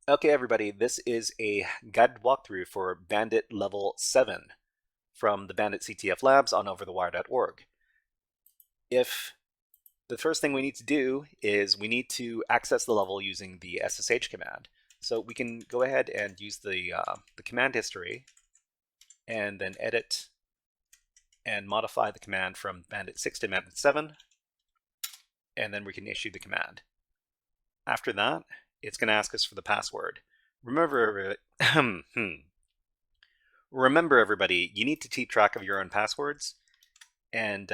Okay, everybody, this is a guided walkthrough for Bandit level 7 from the Bandit CTF labs on overthewire.org. If the first thing we need to do is we need to access the level using the SSH command. So we can go ahead and use the command history and then edit and modify the command from Bandit 6 to Bandit 7, and then we can issue the command. After that, it's going to ask us for the password. Remember, everybody, you need to keep track of your own passwords, and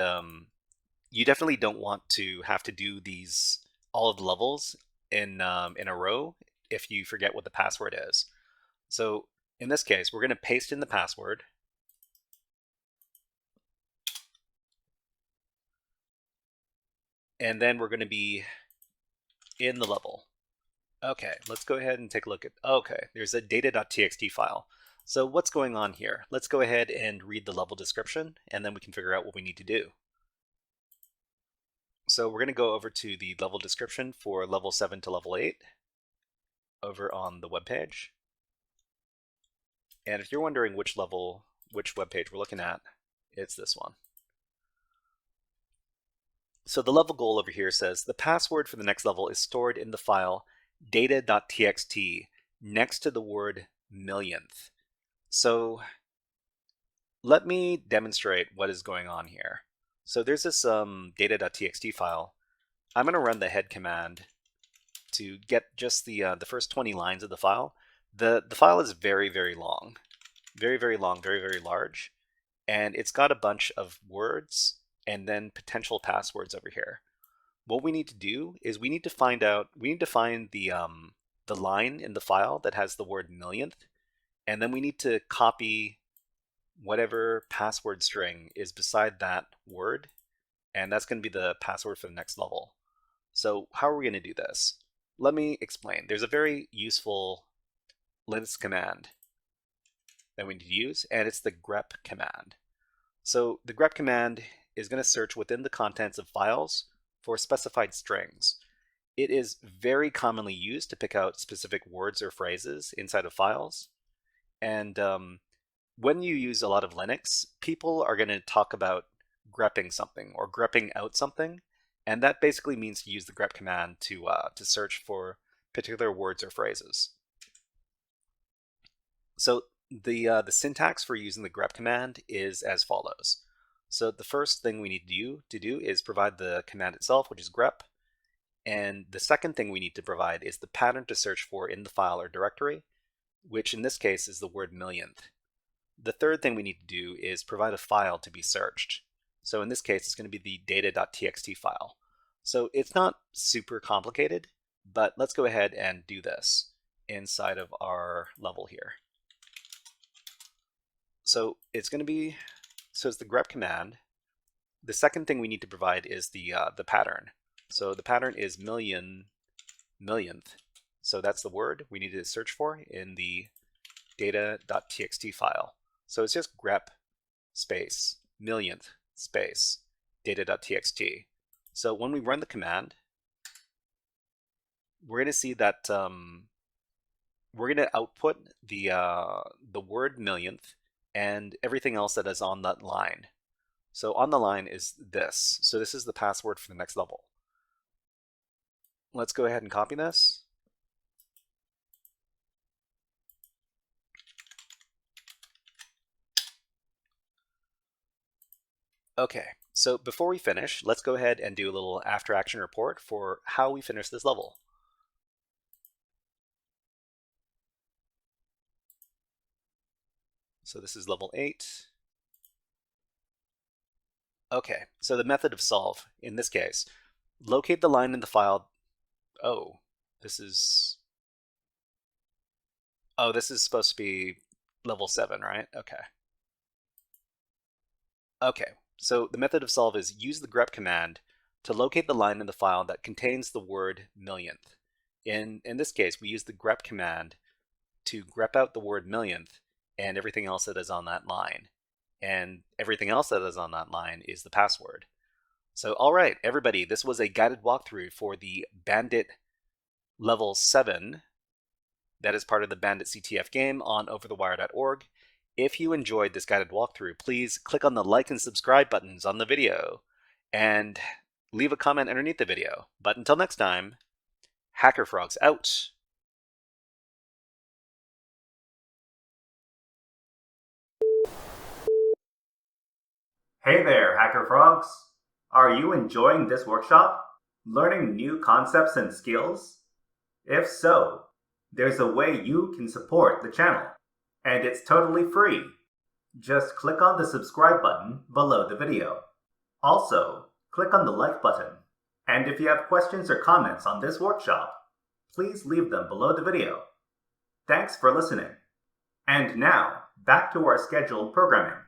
you definitely don't want to have to do all of the levels in a row if you forget what the password is. So in this case, we're going to paste in the password. And then we're going to be in the level. Okay, let's go ahead and take a look at, okay, there's a data.txt file. So what's going on here? Let's go ahead and read the level description, and then we can figure out what we need to do. So we're going to go over to the level description for level 7 to level 8 over on the web page. And if you're wondering which web page we're looking at, it's this one. So the level goal over here says the password for the next level is stored in the file data.txt next to the word millionth. So let me demonstrate what is going on here. So there's this data.txt file. I'm going to run the head command to get just the first 20 lines of the file. The file is very, very long. Very, very long, very, very large. And it's got a bunch of words and then potential passwords over here. What we need to do is we need to find the line in the file that has the word millionth, and then we need to copy whatever password string is beside that word, and that's going to be the password for the next level. So how are we going to do this? Let me explain. There's a very useful Linux command that we need to use, and it's the grep command. So the grep command is going to search within the contents of files for specified strings. It is very commonly used to pick out specific words or phrases inside of files. And when you use a lot of Linux, people are going to talk about grepping something or grepping out something. And that basically means to use the grep command to search for particular words or phrases. So the syntax for using the grep command is as follows. So the first thing we need to do is provide the command itself, which is grep. And the second thing we need to provide is the pattern to search for in the file or directory, which in this case is the word millionth. The third thing we need to do is provide a file to be searched. So in this case, it's going to be the data.txt file. So it's not super complicated, but let's go ahead and do this inside of our level here. So it's going to be, so it's the grep command. The second thing we need to provide is the pattern. So the pattern is millionth. So that's the word we need to search for in the data.txt file. So it's just grep space millionth space data.txt. So when we run the command, we're going to see that we're going to output the word millionth and everything else that is on that line. So on the line is this. So this is the password for the next level. Let's go ahead and copy this. Okay, so before we finish, let's go ahead and do a little after action report for how we finish this level. So this is level 8. Okay, so the method of solve in this case, locate the line in the file. Oh, this is supposed to be level 7, right? Okay. Okay, so the method of solve is use the grep command to locate the line in the file that contains the word millionth. In this case, we use the grep command to grep out the word millionth and everything else that is on that line. And everything else that is on that line is the password. So, all right, everybody, this was a guided walkthrough for the Bandit level 7 that is part of the Bandit CTF game on overthewire.org. If you enjoyed this guided walkthrough, please click on the like and subscribe buttons on the video and leave a comment underneath the video. But until next time, HackerFrogs out. Hey there, HackerFrogs! Are you enjoying this workshop? Learning new concepts and skills? If so, there's a way you can support the channel, and it's totally free. Just click on the subscribe button below the video. Also, click on the like button, and if you have questions or comments on this workshop, please leave them below the video. Thanks for listening. And now, back to our scheduled programming.